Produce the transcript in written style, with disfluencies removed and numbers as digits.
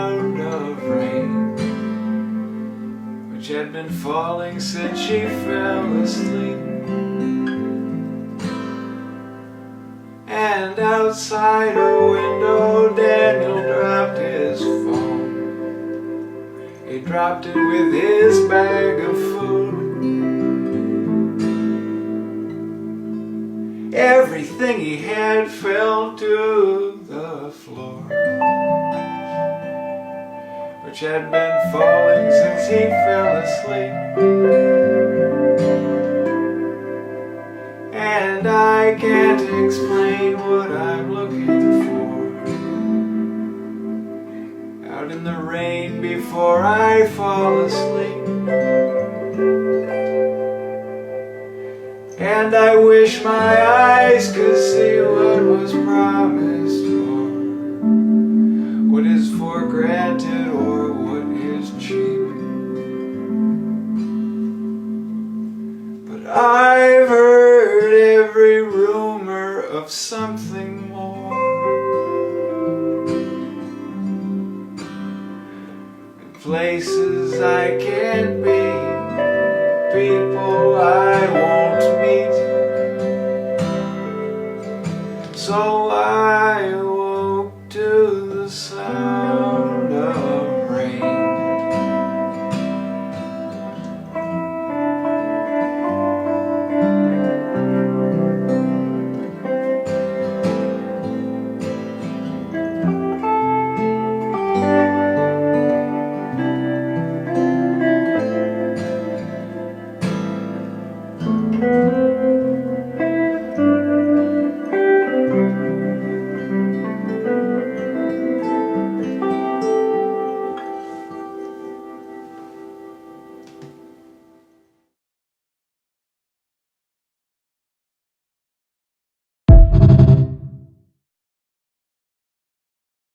cloud of rain, which had been falling since she fell asleep. And outside her window Daniel dropped his phone. He dropped it with his bag of food. Everything he had fell to the floor, which had been falling since he fell asleep. And I can't explain what I'm looking for out in the rain before I fall asleep. And I wish my eyes could see what was promised, or what is for granted, or what is cheap. But I've heard every rumor of something more, places I can't be, people I won't